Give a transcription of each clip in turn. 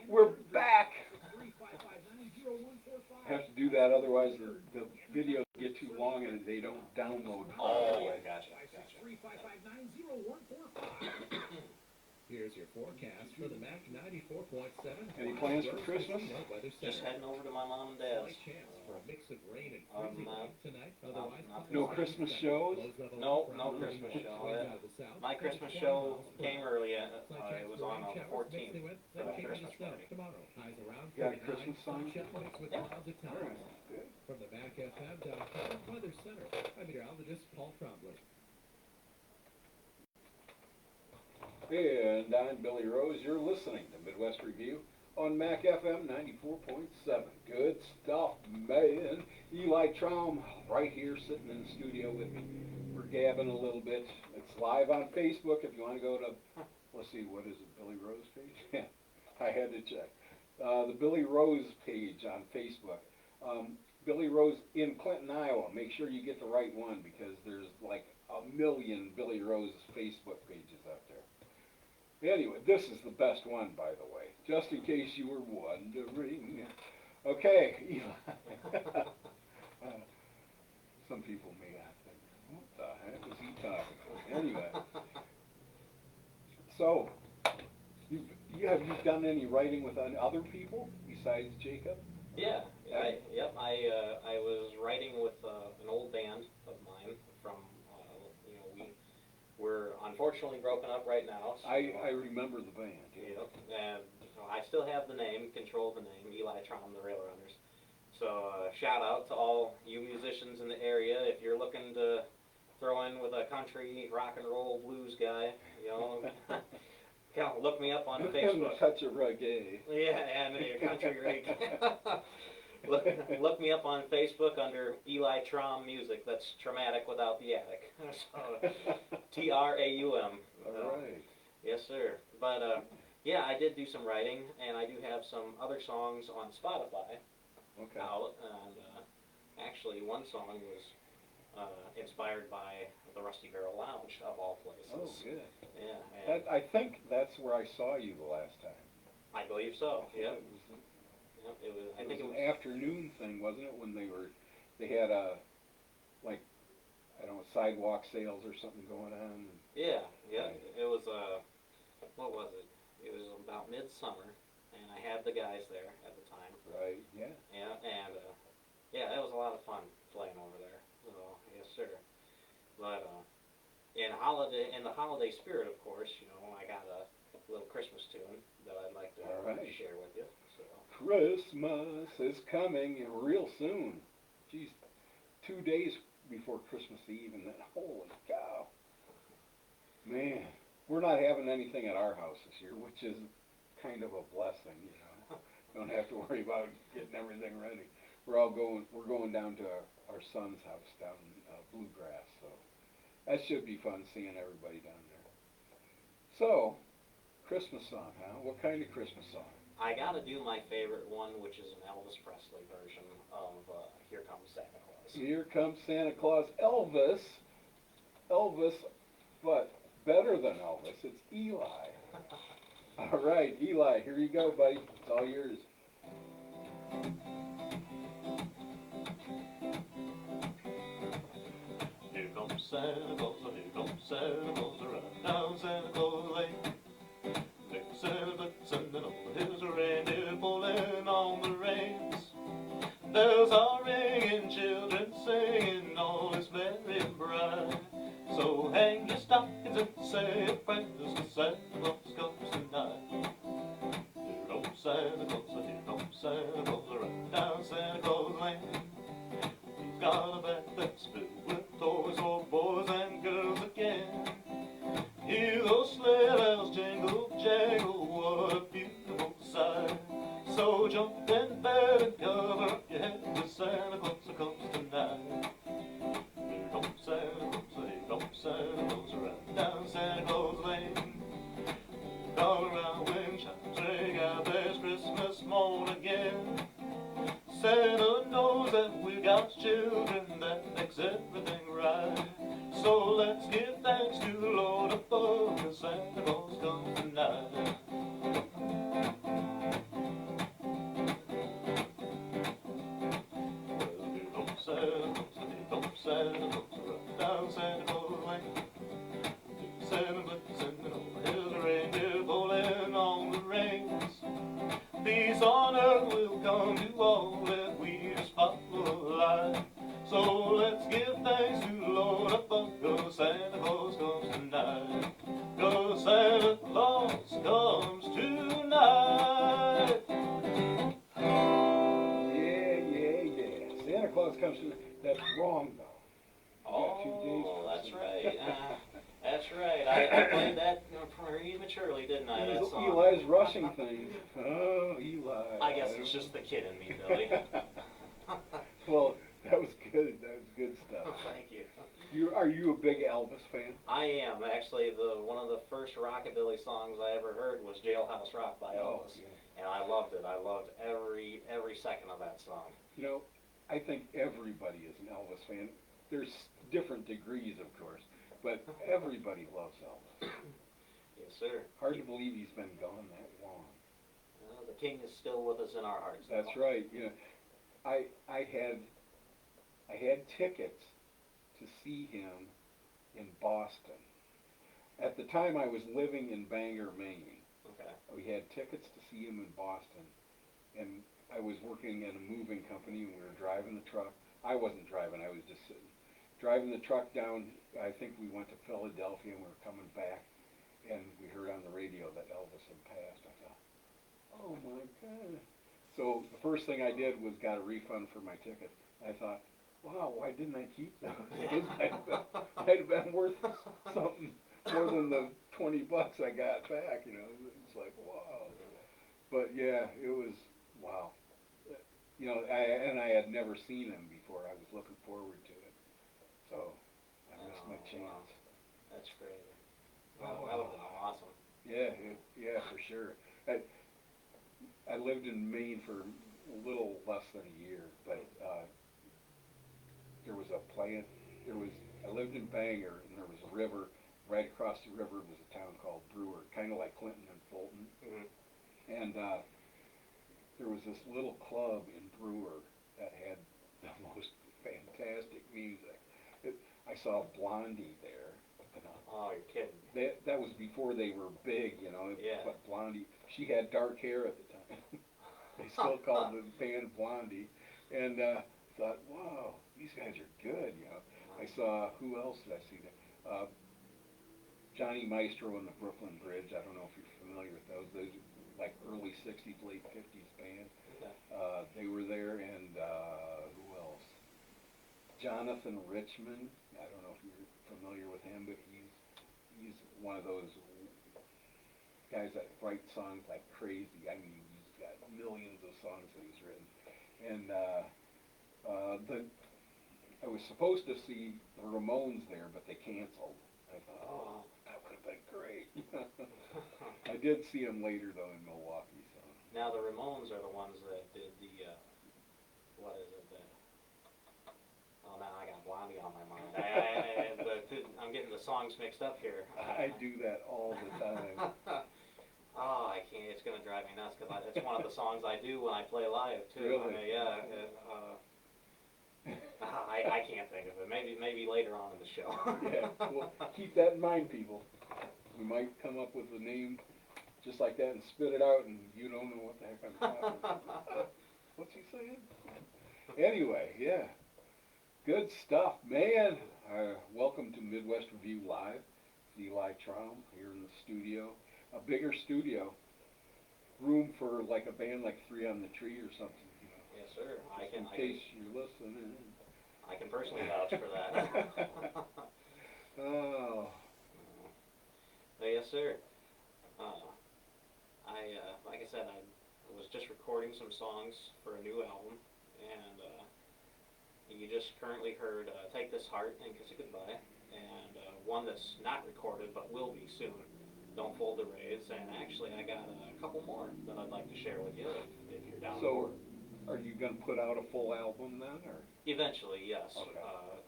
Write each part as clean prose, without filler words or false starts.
We're back. I have to do that, otherwise the videos get too long and they don't download Oh, properly. I gotcha, gotcha. Here's your forecast for the MAC 94.7. Any plans for Christmas? Just heading over to my mom and dad's. Slight chance for a mix of rain and freezing rain tonight. Otherwise, No Christmas shows? No, no Christmas show. My Christmas show came early. It was on the 14th for my Christmas party. You got a Christmas song? Yeah. From the MAC FM.com Weather Center, I'm meteorologist Paul Trombley. And I'm Billy Rose. You're listening to Midwest Review on MAC FM 94.7. Good stuff, man. Eli Traum right here sitting in the studio with me. We're gabbing a little bit. It's live on Facebook if you want to go to, let's see, what is it, Billy Rose page? Yeah, I had to check. The Billy Rose page on Facebook. Billy Rose in Clinton, Iowa. Make sure you get the right one because there's like a million Billy Rose Facebook pages out there. Anyway, this is the best one, by the way, just in case you were wondering. Okay, Eli. Some people may not think, what the heck is he talking about? Anyway, so, have you done any writing with other people besides Jacob? Yeah, I was writing with an old band of mine from, we're unfortunately broken up right now. So, I remember the band. Yeah, and I still have the name, control the name, Eli Traum, the Rail Runners. So shout out to all you musicians in the area. If you're looking to throw in with a country, rock and roll, blues guy, look me up on Facebook. Touch of reggae. Yeah, and a country reggae. Look me up on Facebook under Eli Traum Music. That's traumatic without the attic. So, Traum. All right. Yes, sir. But yeah, I did do some writing, and I do have some other songs on Spotify out. And actually, one song was inspired by the Rusty Barrel Lounge, of all places. Oh, good. Yeah. I think that's where I saw you the last time. I believe so. Yeah. It was an afternoon thing, wasn't it? When they had sidewalk sales or something going on. Yeah. Right. It was what was it? It was about midsummer, and I had the guys there at the time. Right. Yeah. Yeah, and yeah, it was a lot of fun playing over there. So yes, sir. But in the holiday spirit, of course, I got a little Christmas tune that I'd like to share with you. So. Christmas is coming real soon. Geez, 2 days before Christmas Eve, and then holy cow, man, we're not having anything at our house this year, which is kind of a blessing, Don't have to worry about getting everything ready. We're going down to our son's house down in Bluegrass, so that should be fun seeing everybody down there. So, Christmas song, huh? What kind of Christmas song? I gotta do my favorite one, which is an Elvis Presley version of Here Comes Santa Claus. Here Comes Santa Claus. Elvis, but better than Elvis, it's Eli. All right, Eli, here you go, buddy. It's all yours. Here comes Santa Claus, here comes Santa Claus, right down Santa Claus Lane. There's Santa Blitzen on his reindeer pulling on the reins. Bells are ringing, children singing, all is merry and bright. So hang your stockings and say a prayer, 'cause Santa Claus comes tonight. Here comes Santa Claus, here comes Santa Claus, right down Santa Claus Lane. He's got a backpack filled with toys for boys and girls again. Hear those sleigh bells jingle, jangle, what a beautiful sight. So jump in bed and cover up your head, 'cause Santa Claus comes tonight. Here comes Santa Claus, here comes Santa Claus, right down Santa Claus Lane. All around wind chimes ring out, there's Christmas morn again. Santa knows that we got children, that makes everything right. So let's give thanks to the Lord above, 'cause Santa Claus comes tonight. Santa Claus a run down Santa Claus Lane. Santa boots and all the hills are reindeer pulling on the reins. Peace on earth will come to all if we just follow the line. So let's give thanks to the Lord above, 'cause Santa Claus comes tonight. 'Cause Santa Claus comes tonight. Yeah. Santa Claus comes to. That's wrong though. Oh, that's right. That's right. I played that prematurely, didn't I? That song. Eli's rushing things. Oh, Eli. I guess it's just the kid in me, Billy. Well, that was good. That was good stuff. Thank you. Are you a big Elvis fan? I am actually. One of the first rockabilly songs I ever heard was "Jailhouse Rock" by Elvis, and I loved it. I loved every second of that song. You know, I think everybody is an Elvis fan. There's different degrees, of course, but everybody loves Elvis. Yes, sir. Hard to believe he's been gone that long. The king is still with us in our hearts. That's right. You know, I had tickets to see him in Boston. At the time, I was living in Bangor, Maine. Okay. We had tickets to see him in Boston, and I was working at a moving company, and we were driving the truck. I wasn't driving, I was just sitting. Driving the truck down, I think we went to Philadelphia, and we were coming back, and we heard on the radio that Elvis had passed. I thought, oh my God. So the first thing I did was got a refund for my ticket. I thought, wow, why didn't I keep those? Those might have been worth something more than the $20 I got back, you know. It's like, wow. But yeah, it was, wow. You know, I had never seen him before. I was looking forward to it. So I missed my chance. Wow. That's great. Wow, that would have been awesome. Yeah, for sure. I lived in Maine for a little less than a year, but there was a plant. I lived in Bangor, and there was a river. Right across the river was a town called Brewer, kind of like Clinton and Fulton. Mm-hmm. And there was this little club in Brewer that had the most fantastic music. I saw Blondie there. Oh, you're kidding. That was before they were big, you know. Yeah. But Blondie, she had dark hair at the time. They still called the band Blondie, and thought, wow, these guys are good, you know. I saw, who else did I see there? Johnny Maestro and the Brooklyn Bridge. I don't know if you're familiar with those. Those are like early '60s, late '50s band. Okay. They were there, and who else? Jonathan Richman. I don't know if you're familiar with him, but he's one of those guys that write songs like crazy. I mean, he's got millions of songs that he's written. And I was supposed to see the Ramones there, but they canceled. I thought, oh, that would have been great. I did see them later though in Milwaukee. So. Now the Ramones are the ones that did the what is it? Oh, now I got Blondie on my mind. I'm getting the songs mixed up here. I do that all the time. Oh, I can't. It's gonna drive me nuts because it's one of the songs I do when I play live too. Really? I mean, yeah. I can't think of it. Maybe later on in the show. Yeah. Well, keep that in mind, people. We might come up with a name just like that and spit it out, and you don't know what the heck I'm talking about. What's he saying? Anyway, yeah. Good stuff, man. Welcome to Midwest Revue Live. It's Eli Traum here in the studio. A bigger studio. Room for like a band like Three on the Tree or something. You know, Yes, sir. in case you're listening. I can personally vouch for that. Oh. Yes, sir. Like I said, I was just recording some songs for a new album, and you just currently heard Take This Heart and Kiss It Goodbye, and one that's not recorded but will be soon, Don't Fold the Rays, and actually I got a couple more that I'd like to share with you if you're down for it. Are you going to put out a full album then, or? Eventually, yes. Okay.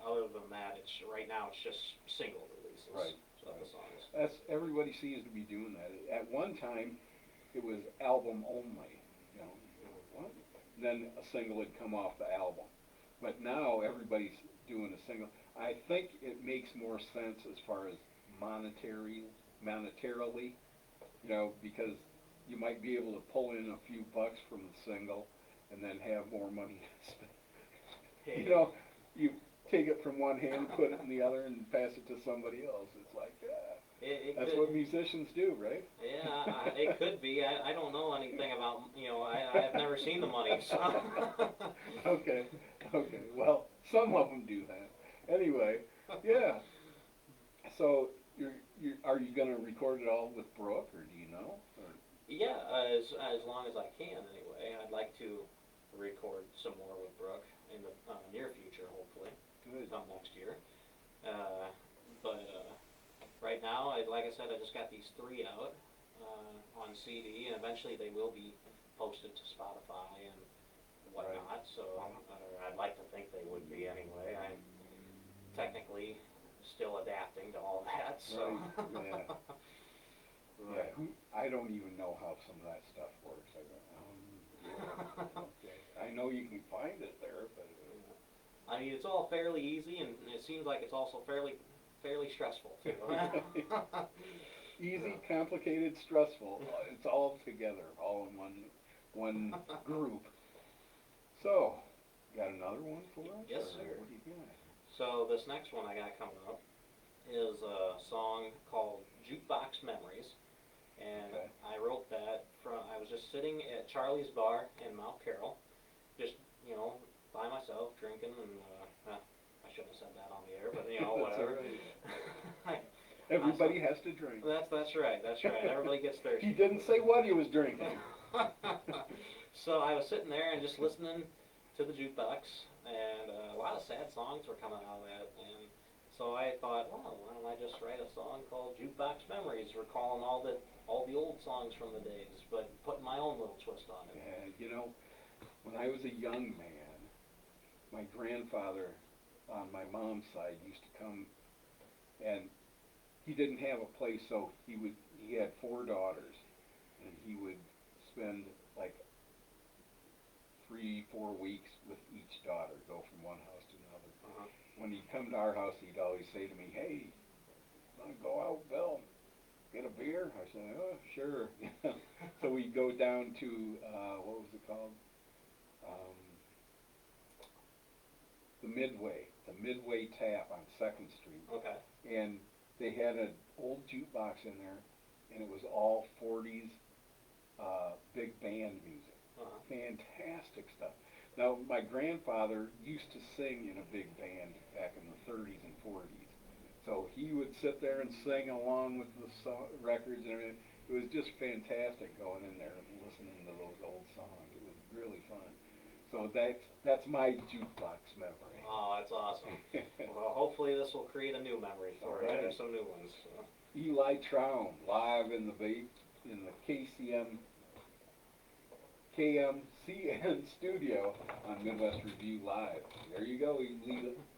Other than that, right now it's just single releases Right. of the songs. Everybody seems to be doing that. At one time, it was album only, you know. What? Then a single would come off the album. But now everybody's doing a single. I think it makes more sense as far as monetarily, because you might be able to pull in a few bucks from the single and then have more money to spend. You take it from one hand, put it in the other, and pass it to somebody else. It's like, that's what musicians do, right? Yeah, it could be. I don't know anything about, I've never seen the money, so. Okay. Well, some of them do that. Anyway, yeah. So, are you going to record it all with Brooke, or do you know? Or? Yeah, as long as I can, anyway. I'd like to record some more with Brooke in the near future, hopefully. Good. Come next year. But right now, like I said, I just got these 3 out on CD, and eventually they will be posted to Spotify and whatnot. So I'd like to think they would be anyway. I'm technically still adapting to all that. So. Right. Yeah. I don't even know how some of that stuff works. Okay. I know you can find it there, but. I mean, it's all fairly easy, and it seems like it's also fairly stressful too. Easy, complicated, stressful. It's all together, all in one group. So, got another one for us? Yes, or sir. What do you got? So this next one I got coming up is a song called Jukebox Memories, and Okay. I wrote that I was just sitting at Charlie's Bar in Mount Carroll, just by myself drinking, and I shouldn't have said that on the air, but whatever. Everybody has to drink. That's right. Everybody gets thirsty. He didn't say what he was drinking. So I was sitting there and just listening to the jukebox, and a lot of sad songs were coming out of that, and so I thought, well, why don't I just write a song called Jukebox Memories, recalling all the old songs from the days, but putting my own little twist on it. Yeah, when I was a young man, my grandfather on my mom's side used to come, and he didn't have a place, so he had 4 daughters, and he would spend like 3-4 weeks with each daughter, go from one house to another. Uh-huh. When he'd come to our house, he'd always say to me, "Hey, wanna go out, Bill? Get a beer?" I said, "Oh, sure." So we'd go down to what was it called? The Midway Tap on 2nd Street. Okay. And they had an old jukebox in there, and it was all 40s big band music. Uh-huh. Fantastic stuff. Now, my grandfather used to sing in a big band back in the 30s and 40s. So he would sit there and sing along with the records and everything. It was just fantastic going in there and listening to those old songs. It was really fun. So that's my jukebox memory. Oh, that's awesome. Well, hopefully this will create a new memory for you, Alright. or some new ones. So. Eli Traum, live in the KMCN studio on Midwest Revue Live. There you go,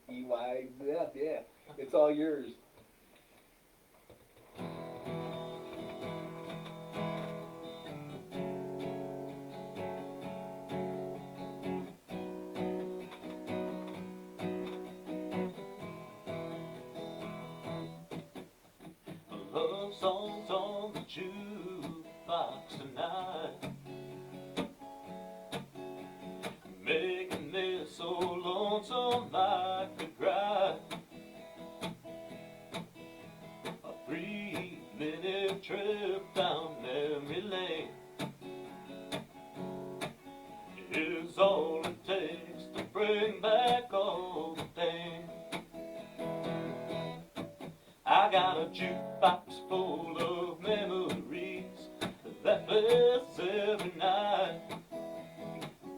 Eli. Yeah, it's all yours. Love songs on the jukebox tonight, making me so lonesome I could cry. A 3-minute trip down memory lane is all it takes to bring back all the pain. I got a jukebox full of memories that plays every night,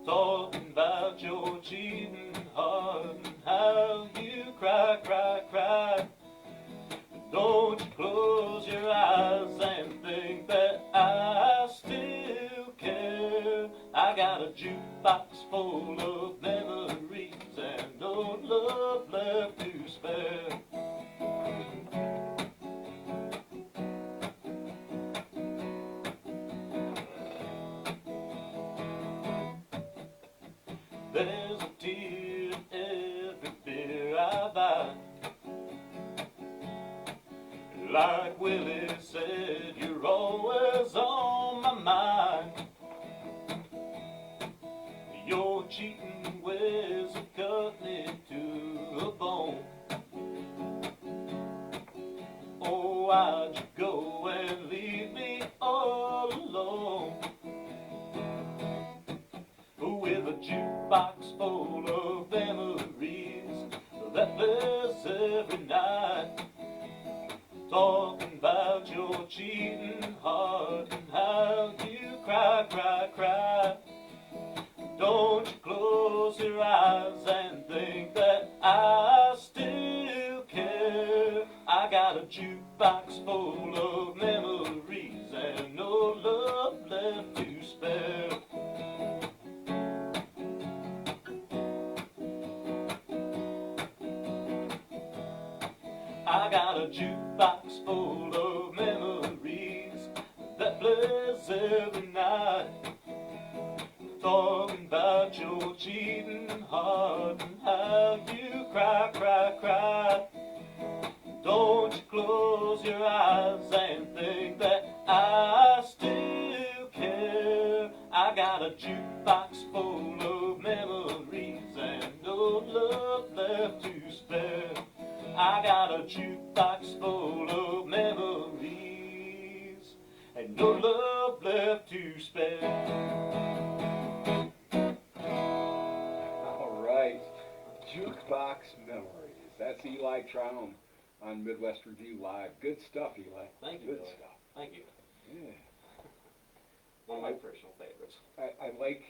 talking about your cheating heart and how you cry, cry, cry. Don't you close your eyes and think that I still care. I got a jukebox full of memories and no love left to spare. There's a tear in every beer Like Willie said, you're always on my mind. Your cheating ways have cut me to the bone. Oh, why'd you go and leave me all alone? With a jukebox full of memories that plays every night, talking about your cheating heart and how you cry, cry, cry. Don't you close your eyes and think that I still care. I got a jukebox full of memories and no love left to spare. I got a jukebox full of memories that plays every night, talking about your cheating heart and how you cry, cry, cry. Don't you close your eyes and think that I still care. I got a jukebox full of memories and no love left to spare. I got a jukebox full of memories and no love left to spare. All right, Jukebox Memories. That's Eli Traum on Midwest Review Live. Good stuff, Eli. Thank you, Good Billy. stuff. Thank you. Yeah. One of my personal favorites. I like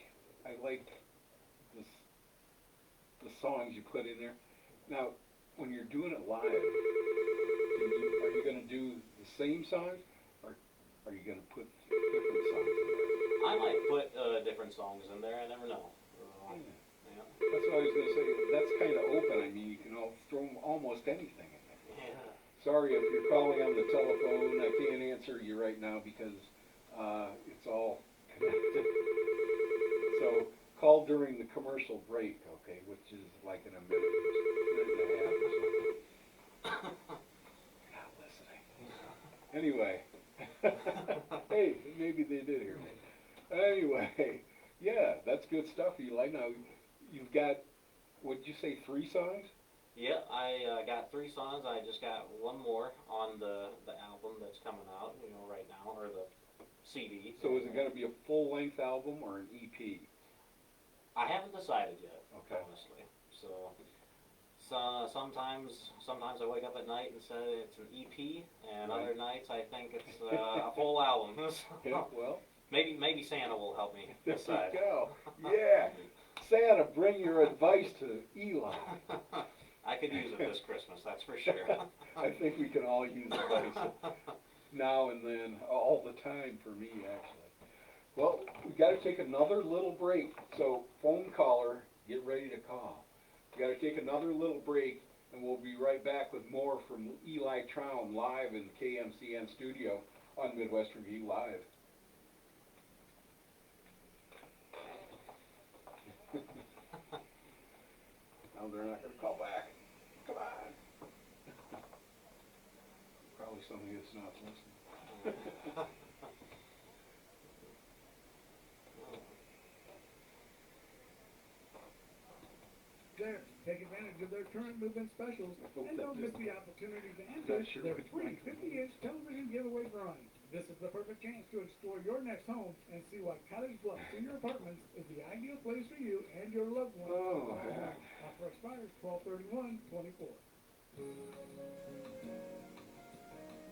this, the songs you put in there. Now, when you're doing it live, are you going to do the same songs, or are you going to put different songs in there? I might put different songs in there. I never know. Yeah. That's what I was going to say. That's kind of open. I mean, you can throw almost anything in there. Yeah. Sorry if you're calling on the telephone. I can't answer you right now because it's all connected. So call during the commercial break, okay, which is like in a minute and a half or something. Not listening. Anyway. Hey, maybe they did hear me. Anyway, yeah, that's good stuff, Eli. Now, you've got, what did you say, 3 songs? Yeah, I got 3 songs. I just got one more on the album that's coming out, right now, or the CD. So is it going to be a full-length album or an EP? I haven't decided yet, Okay. honestly. So sometimes I wake up at night and say it's an EP, and Right. other nights I think it's a full album. Yeah, well, Maybe Santa will help me there you decide. go. Yeah. Santa, bring your advice to Eli. I could use it this Christmas, that's for sure. I think we can all use advice now and then, all the time for me, actually. Well, we got to take another little break. So, phone caller, get ready to call. We got to take another little break, and we'll be right back with more from Eli Traum live in the KMCN studio on Midwest Review Live. No, they're not going to call back. Come on. Probably somebody that's not listening. There, take advantage of their current move-in specials and don't miss the opportunity to enter Sure. their free 50-inch television giveaway drawing. This is the perfect chance to explore your next home and see why Cottage Bluff Senior Apartments is the ideal place for you and your loved ones. Oh, heck. Offer expires 12/31/24.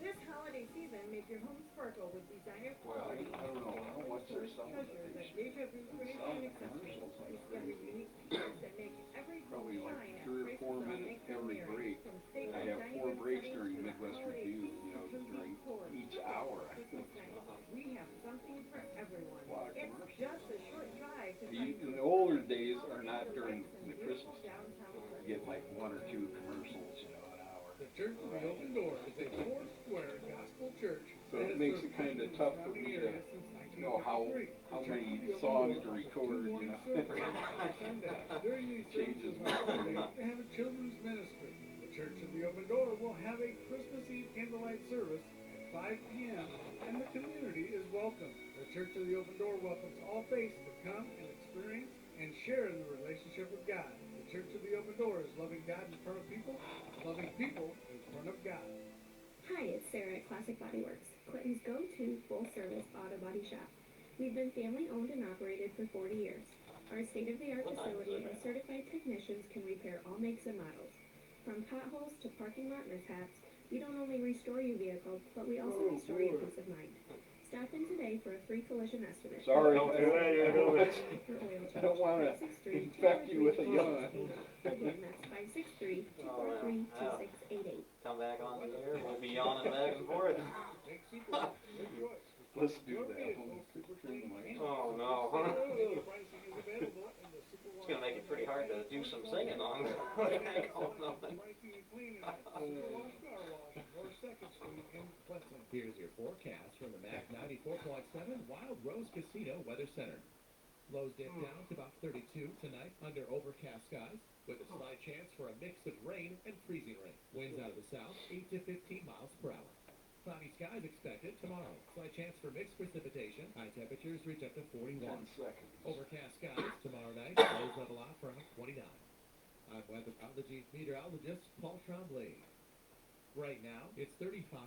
This holiday season, make your home sparkle with designer Well, I quality. don't know how much there's some that Treasures they at should Revue Furniture and Accessories. Discover unique features that make every home probably like shine at 3 or prices 4 on minutes Make Them every Merry. break. From I staple have dining 4 room breaks settings during to the Midwest holiday Review, feast during including decor, each gifts, hour. Christmas nights. We have something for everyone. A lot of It's commercials. just a short drive to In the older days are not during the Christmas time. You get like 1 or 2 commercials, an hour. The Church of the Open Door is a four-square gospel church. So it makes it kind of tough for me to know how many songs to record, During these Changes services, my they have a children's ministry. The Church of the Open Door will have a Christmas Eve candlelight service at 5 p.m. and the community is welcome. The Church of the Open Door welcomes all faiths to come and experience and share in the relationship with God. The Church of the Open Door is loving God in front of people, loving people in front of God. Hi, it's Sarah at Classic Body Works, Clinton's go-to full-service auto body shop. We've been family-owned and operated for 40 years. Our state-of-the-art facility and certified technicians can repair all makes and models. From potholes to parking lot mishaps, we don't only restore your vehicle, but we also restore your peace of mind. Stop in today for a free collision estimate. Sorry, For I oil don't want to change, infect you with a yawn. Again, that's 563-243-2688. Come back on the air, we'll be yawning back and forth. Take Super, your choice. Let's do Your that. vehicle, Super Clean and Oh, no. pricing is available in the Super It's gonna make it pretty hard to do some singing on it. Pricing and cleaning at Super Wash Car Wash, North 2nd Street in Clinton. Here's your forecast from the MAC 94.7 Wild Rose Casino Weather Center. Lows dip down to about 32 tonight under overcast skies, with a slight chance for a mix of rain and freezing rain. Winds out of the south, 8 to 15 miles per hour. Cloudy skies expected tomorrow. Slight chance for mixed precipitation. High temperatures reach up to 41. 10 seconds. Overcast skies tomorrow night. Lows level off around 29. I'm meteorologist Paul Tremblay. Right now, it's 35.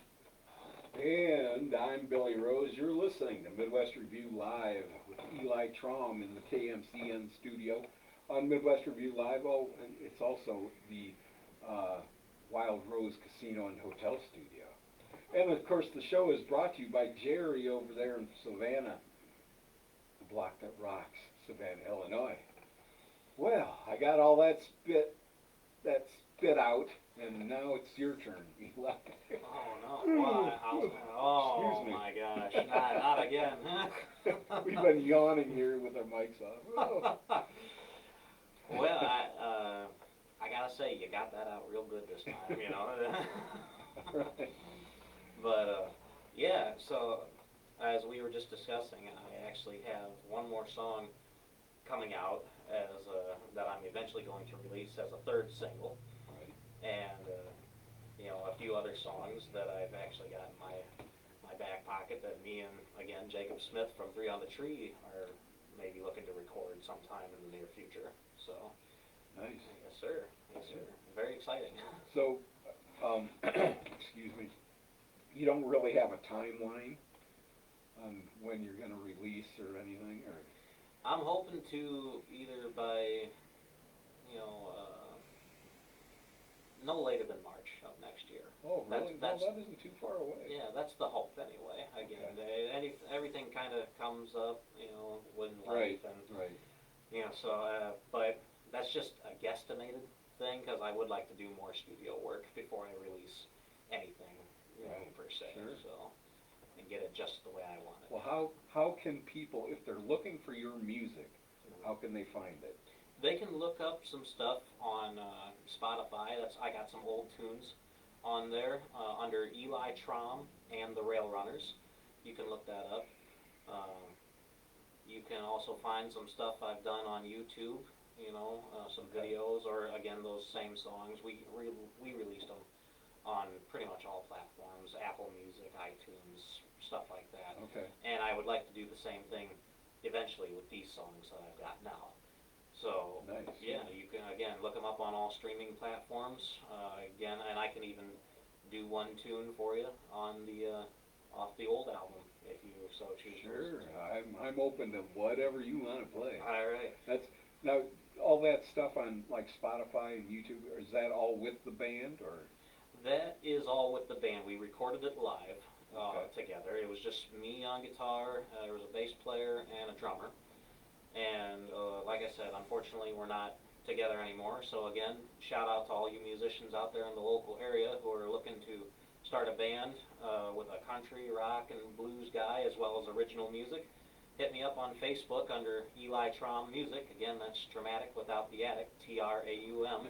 And I'm Billy Rose. You're listening to Midwest Review Live with Eli Traum in the KMCN studio on Midwest Review Live. Oh, and it's also the Wild Rose Casino and Hotel studio. And of course, the show is brought to you by Jerry over there in Savannah, the block that rocks, Savannah, Illinois. Well, I got all that spit out, and now it's your turn, Eli. Oh, no, why? Oh, Excuse me. my gosh, not again. We've been yawning here with our mics off. Oh. Well, I gotta say, you got that out real good this time, you know. Right. But, yeah, so as we were just discussing, I actually have one more song coming out as that I'm eventually going to release as a third single. Right. And, you know, a few other songs that I've actually got in my back pocket that me and, again, Jacob Smith from Three on the Tree are maybe looking to record sometime in the near future. So, Nice. yes, sir. Yes, sir. Very exciting. So, excuse me, you don't really have a timeline on when you're going to release or anything, or? I'm hoping to either by, you know, no later than March of next year. Oh, really? That's- Well, that isn't too far away. Yeah, that's the hope anyway. Again, everything kind of comes up, you know, with life Right, and, right. you know, so, but that's just a guesstimated thing, because I would like to do more studio work before I release anything, you know, Right, per se, sure. so, and get it just the way I want it. Well, how can people, if they're looking for your music, how can they find it? They can look up some stuff on Spotify. I got some old tunes on there under Eli Traum and the Rail Runners. You can look that up. You can also find some stuff I've done on YouTube. You know, some videos, or again those same songs. We released them on pretty much all platforms: Apple Music, iTunes, stuff like that. Okay. And I would like to do the same thing eventually with these songs that I've got now. So, Nice. yeah, you can, again, look them up on all streaming platforms, again, and I can even do one tune for you on the, off the old album, if you so choose. Sure, I'm open to whatever you want to play. All right. That's, now, all that stuff on like Spotify and YouTube, is that all with the band, or? That is all with the band. We recorded it live Okay. together. It was just me on guitar, there was a bass player and a drummer. And like I said, unfortunately we're not together anymore. So again, shout out to all you musicians out there in the local area who are looking to start a band with a country, rock, and blues guy, as well as original music. Hit me up on Facebook under Eli Traum Music. Again, that's Traumatic without the attic, Traum.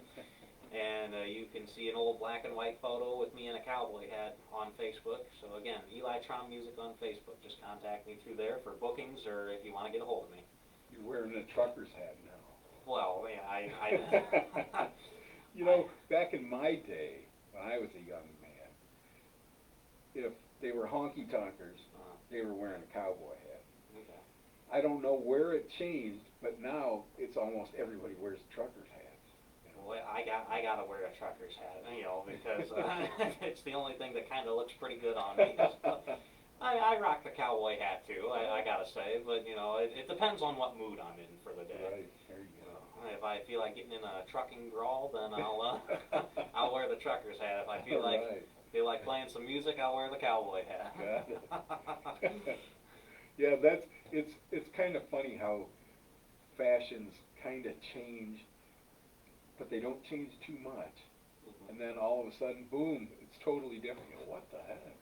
And you can see an old black and white photo with me in a cowboy hat on Facebook. So again, Eli Traum Music on Facebook. Just contact me through there for bookings, or if you want to get a hold of me. You're wearing a trucker's hat now. Well, yeah, You know, back in my day, when I was a young man, if they were honky tonkers, they were wearing a cowboy hat. Okay. I don't know where it changed, but now it's almost everybody wears truckers hats. Well, I gotta wear a trucker's hat, you know, because it's the only thing that kind of looks pretty good on me. I rock the cowboy hat too, I gotta say, but you know, it depends on what mood I'm in for the day. Right, there you go. If I feel like getting in a trucking drawl, then I'll I'll wear the trucker's hat. If I feel like playing some music, I'll wear the cowboy hat. Got it. Yeah, it's kind of funny how fashions kind of change, but they don't change too much, and then all of a sudden, boom, it's totally different. You know, what the heck?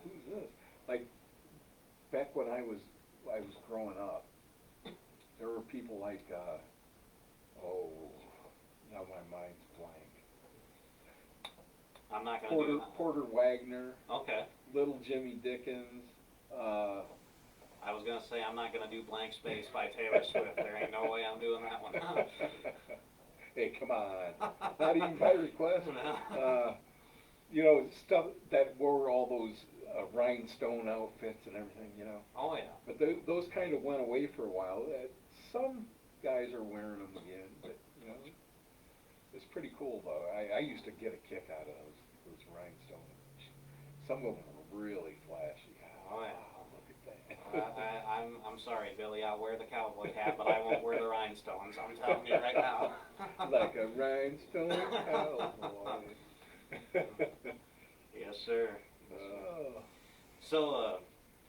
Who's this? Like back when I was growing up, there were people like oh, now my mind's blank. I'm not gonna do that. Porter Wagner. Okay. Little Jimmy Dickens. I was gonna say I'm not gonna do Blank Space by Taylor Swift. There ain't no way I'm doing that one. Hey, come on. Not even by request. No. You know, stuff that wore all those rhinestone outfits and everything, you know. Oh yeah. But those kind of went away for a while. Some guys are wearing them again, but you know, it's pretty cool though. I used to get a kick out of those rhinestones. Some of them were really flashy. Oh yeah. Look at that. I'm sorry, Billy. I'll wear the cowboy hat, but I won't wear the rhinestones. I'm telling you right now. Like a rhinestone cowboy. Yes, sir. Oh. So,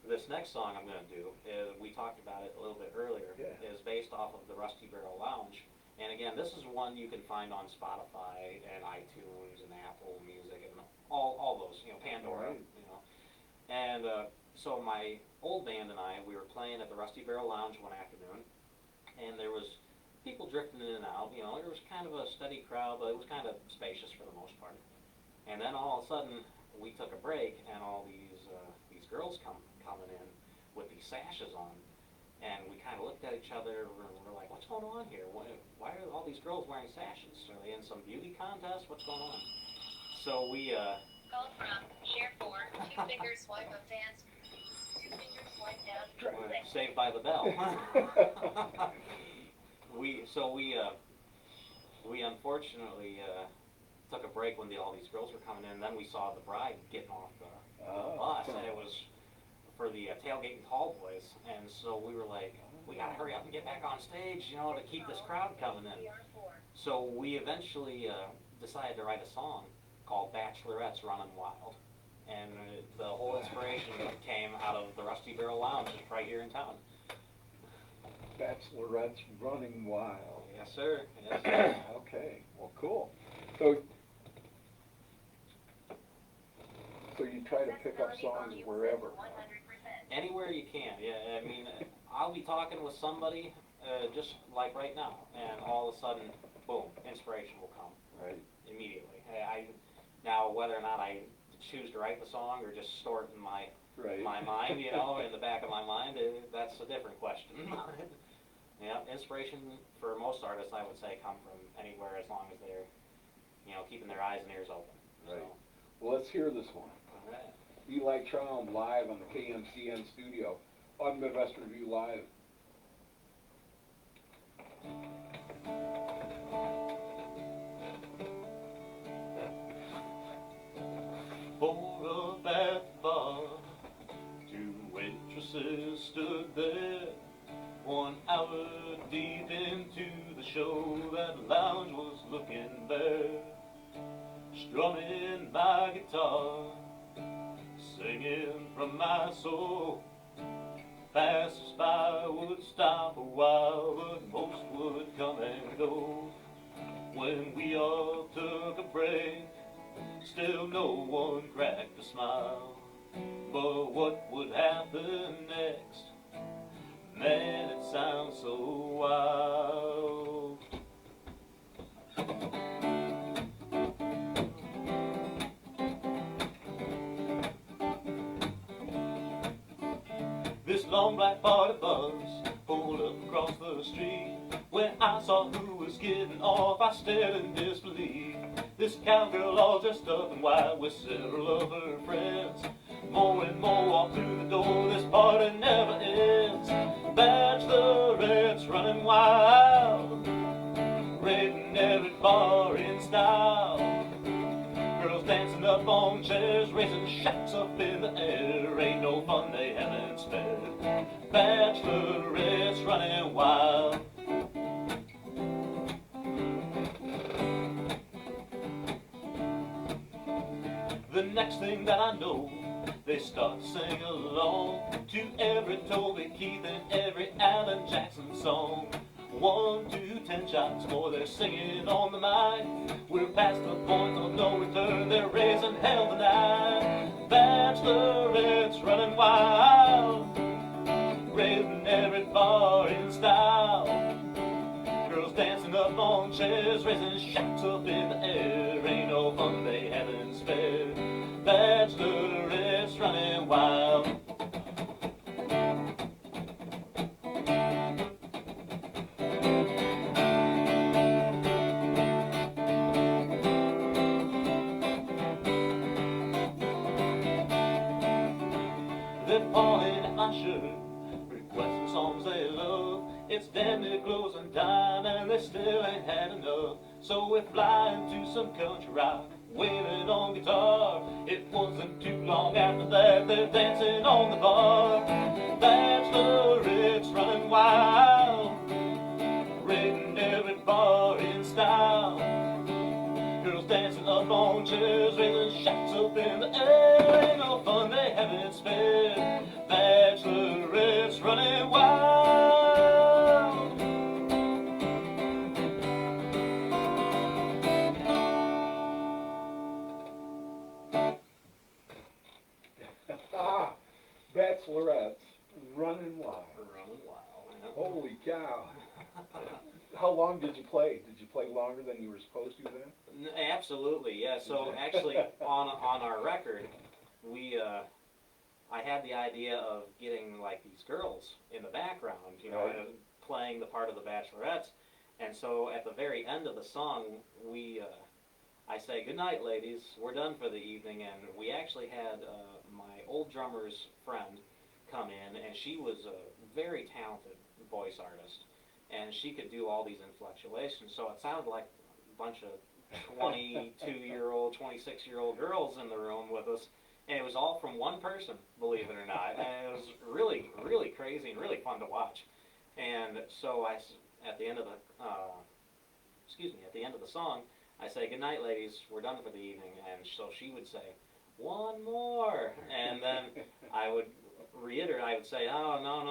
this next song I'm going to do, we talked about it a little bit earlier, Yeah. is based off of the Rusty Barrel Lounge. And again, this is one you can find on Spotify and iTunes and Apple Music and all those, you know, Pandora, Right. you know. And so my old band and I, we were playing at the Rusty Barrel Lounge one afternoon, and there was people drifting in and out. You know, there was kind of a steady crowd, but it was kind of spacious for the most part. And then all of a sudden, we took a break, and all these girls coming in with these sashes on, and we kind of looked at each other. We're like, "What's going on here? Why are all these girls wearing sashes? Are they in some beauty contest? What's going on?" So we Call from share 4, 2 fingers swipe up dance, 2 fingers swipe down. were Saved by the Bell. we unfortunately took a break when all these girls were coming in, and then we saw the bride getting off the bus, and it was for the tailgating tall boys, and so we were like, we gotta hurry up and get back on stage, you know, to keep this crowd coming in. So we eventually decided to write a song called Bachelorette's Running Wild, and the whole inspiration came out of the Rusty Barrel Lounge right here in town. Bachelorette's Running Wild. Yes, sir. Yes, sir. Okay, well, cool. So you try to pick up songs wherever. Anywhere you can, yeah. I mean, I'll be talking with somebody just like right now, and all of a sudden, boom, inspiration will come Right. immediately. Now, whether or not I choose to write the song or just store it in my Right. mind, you know, in the back of my mind, that's a different question. Yeah, inspiration for most artists, I would say, come from anywhere as long as they're, you know, keeping their eyes and ears open. Right. So, Well, let's hear this one. all right. Eli Traum live on the KMCN studio on Midwest Revue Live. Pulled up at the bar, 2 waitresses stood there. 1 hour deep into the show, that lounge was looking bare. Strumming my guitar, singing from my soul. Passers-by would stop a while, but most would come and go. When we all took a break, still no one cracked a smile. But what would happen next? Man, it sounds so wild. This long black party bus pulled up across the street. When I I saw who was getting off, I stared in disbelief. This cowgirl all dressed up in white with several of her friends. More and more walk through the door, this party never ends. Bachelorettes running wild, raiding every bar in style. Girls dancing up on chairs, raising shots up in the air. Ain't no fun they haven't spared. Bachelorettes running wild. The next thing that I know, they start to sing along to every Toby Keith and every Alan Jackson song. 1, 2, 10 shots more, they're singing on the mic. We're past the point of no return, they're raising hell tonight. Bachelorettes running wild, raiding every bar in style. Girls dancing up on chairs, raising shots up in the air. Ain't no fun they haven't spared. Bachelorettes running wild. They're pawing at my shirt, requesting songs they love. It's damn near closing time and they still ain't had enough. So we're flying to some country rock, wailing on guitar. It wasn't too long after that they're dancing on the bar. Bachelorettes running wild, raiding every bar in style. Girls dancing up on chairs, raising shots up in the air. Ain't no fun they haven't spared. Bachelorettes running wild. Bachelorettes running wild. Running wild. Holy cow. How long did you play? Did you play longer than you were supposed to then? Absolutely, yeah. So actually, on our record, we I had the idea of getting like these girls in the background, you know, Right. playing the part of the Bachelorettes. And so at the very end of the song, I say, "Good night, ladies. We're done for the evening." And we actually had my old drummer's friend come in, and she was a very talented voice artist, and she could do all these inflectuations. So it sounded like a bunch of 22-year-old, 26-year-old girls in the room with us. And it was all from one person, believe it or not. And it was really, really crazy and really fun to watch. And so at the end of the song, I say, "Good night, ladies. We're done for the evening." And so she would say, "One more." And then I would reiterate. I would say, "Oh, no.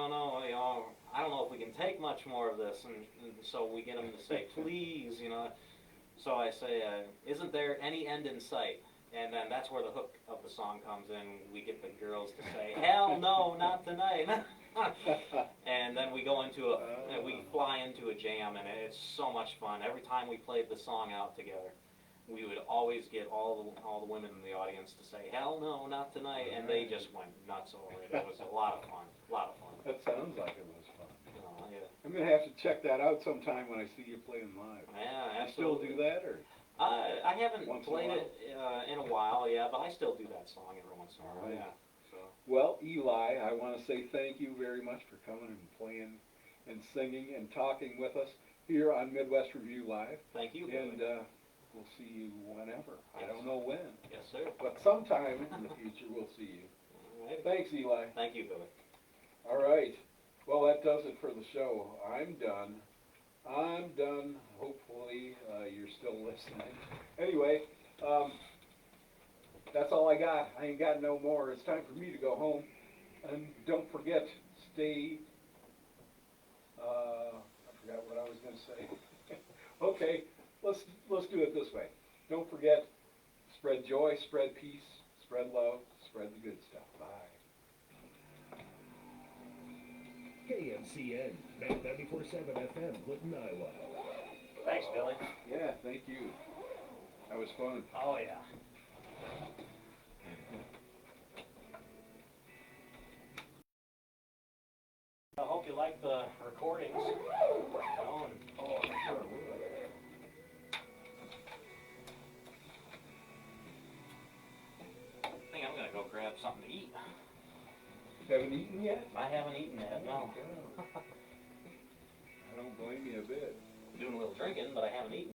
You know, I don't know if we can take much more of this." And so we get them to say, "Please," you know. So I say, "Isn't there any end in sight?" And then that's where the hook of the song comes in. We get the girls to say, "Hell no, not tonight." And then we go into we fly into a jam, and it's so much fun. Every time we played the song out together, we would always get all the women in the audience to say, "Hell no, not tonight," and they just went nuts over it. It was a lot of fun, That sounds like it was fun. Yeah. I'm going to have to check that out sometime when I see you playing live. Yeah, You still absolutely. do that, or? I haven't Once in a played while? it in a while, yeah, but I still do that song every once in a while, All right. yeah. So. Well, Eli, I want to say thank you very much for coming and playing and singing and talking with us here on Midwest Review Live. Thank you. And we'll see you whenever. I don't know when, Yes, sir. but sometime in the future we'll see you. All right. Thanks, Eli. Thank you, Billy. All right. Well, that does it for the show. I'm done. Hopefully, you're still listening. Anyway, that's all I got. I ain't got no more. It's time for me to go home. And don't forget, stay, I forgot what I was going to say. Okay, let's do it this way. Don't forget, spread joy, spread peace, spread love, spread the good stuff. Bye. KMCN, 94.7 FM, Clinton, Iowa. Thanks, Billy. Yeah, thank you. That was fun. Oh, yeah. I hope you like the recordings. something to eat. Haven't eaten yet? I haven't eaten yet, no. I don't blame you a bit. Doing a little drinking, but I haven't eaten.